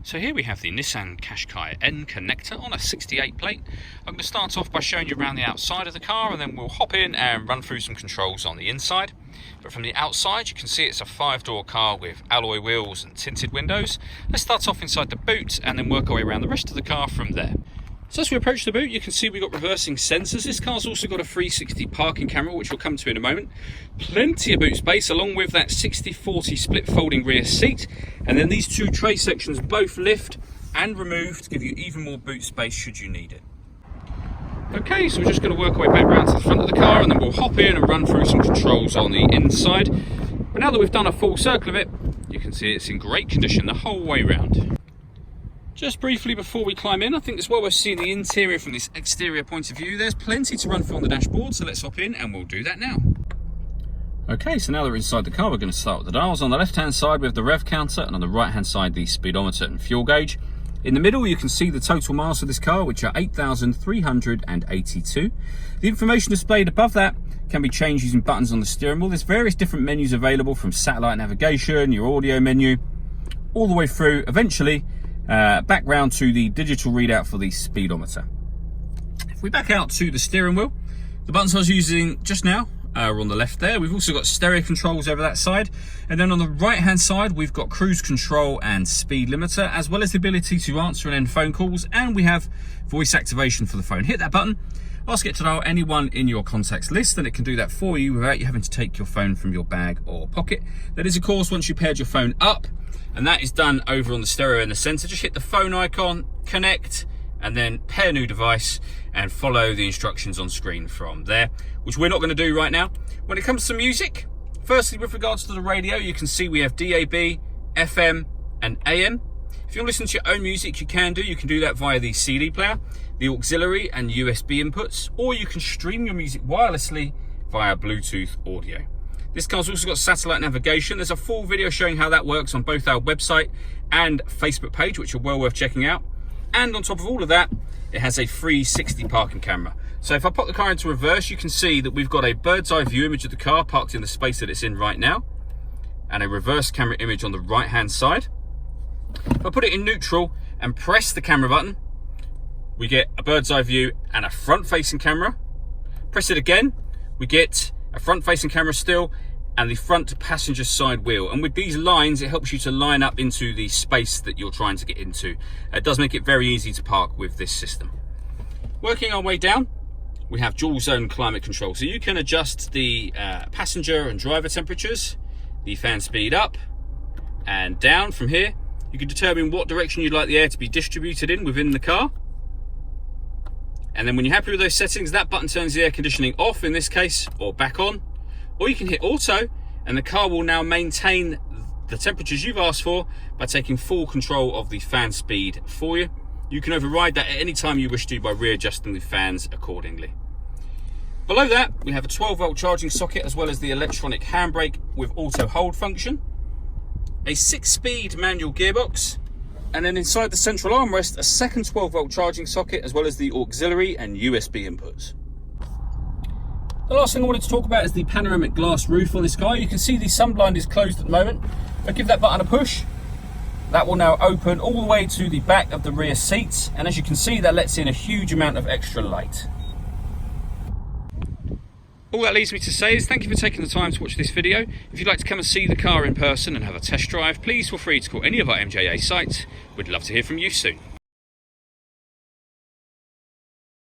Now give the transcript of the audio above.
So here we have the Nissan Qashqai N connector on a 68 plate. I'm going to start off by showing you around the outside of the car, and then we'll hop in and run through some controls on the inside. But from the outside you can see it's a 5-door car with alloy wheels and tinted windows. Let's start off inside the boot and then work our way around the rest of the car from there. So as we approach the boot, you can see we've got reversing sensors. This car's also got a 360 parking camera, which we'll come to in a moment. Plenty of boot space, along with that 60/40 split folding rear seat. And then these two tray sections both lift and remove to give you even more boot space should you need it. Okay, so we're just going to work our way back around to the front of the car, and then we'll hop in and run through some controls on the inside. But now that we've done a full circle of it, you can see it's in great condition the whole way round. Just briefly before we climb in, I think it's well worth seeing the interior from this exterior point of view. There's plenty to run through on the dashboard, so let's hop in and we'll do that now. Okay, so now that we're inside the car, we're going to start with the dials. On the left-hand side, we have the rev counter, and on the right-hand side, the speedometer and fuel gauge. In the middle, you can see the total miles of this car, which are 8,382. The information displayed above that can be changed using buttons on the steering wheel. There's various different menus available, from satellite navigation, your audio menu, all the way through, eventually, back round to the digital readout for the speedometer. If we back out to the steering wheel, the buttons I was using just now are on the left there. We've also got stereo controls over that side, and then on the right hand side we've got cruise control and speed limiter, as well as the ability to answer and end phone calls, and we have voice activation for the phone. Hit that button, ask it to dial anyone in your contacts list, and it can do that for you without you having to take your phone from your bag or pocket. That is, of course, once you paired your phone up, and that is done over on the stereo in the center. Just hit the phone icon, connect, and then pair new device, and follow the instructions on screen from there, which we're not going to do right now. When it comes to music, firstly, with regards to the radio, you can see we have DAB, FM, and AM. If you want to listen to your own music, you can do. You can do that via the CD player, the auxiliary and USB inputs, or you can stream your music wirelessly via Bluetooth audio. This car's also got satellite navigation. There's a full video showing how that works on both our website and Facebook page, which are well worth checking out. And on top of all of that, it has a 360 parking camera. So if I pop the car into reverse, you can see that we've got a bird's eye view image of the car parked in the space that it's in right now, and a reverse camera image on the right hand side. If I put it in neutral and press the camera button, we get a bird's eye view and a front facing camera. Press it again, we get a front facing camera still, and the front passenger side wheel. And with these lines, it helps you to line up into the space that you're trying to get into. It does make it very easy to park with this system. Working our way down, we have dual zone climate control. So you can adjust the passenger and driver temperatures, the fan speed up and down. From here, you can determine what direction you'd like the air to be distributed in within the car. And then when you're happy with those settings, that button turns the air conditioning off in this case, or back on. Or you can hit auto, and the car will now maintain the temperatures you've asked for by taking full control of the fan speed for you. You can override that at any time you wish to by readjusting the fans accordingly. Below that, we have a 12-volt charging socket, as well as the electronic handbrake with auto hold function, a 6-speed manual gearbox, and then inside the central armrest, a second 12-volt charging socket, as well as the auxiliary and USB inputs. The last thing I wanted to talk about is the panoramic glass roof on this car. You can see the sunblind is closed at the moment. If I give that button a push, that will now open all the way to the back of the rear seats, and as you can see, that lets in a huge amount of extra light. All that leaves me to say is thank you for taking the time to watch this video. If you'd like to come and see the car in person and have a test drive, please feel free to call any of our MJA sites. We'd love to hear from you soon.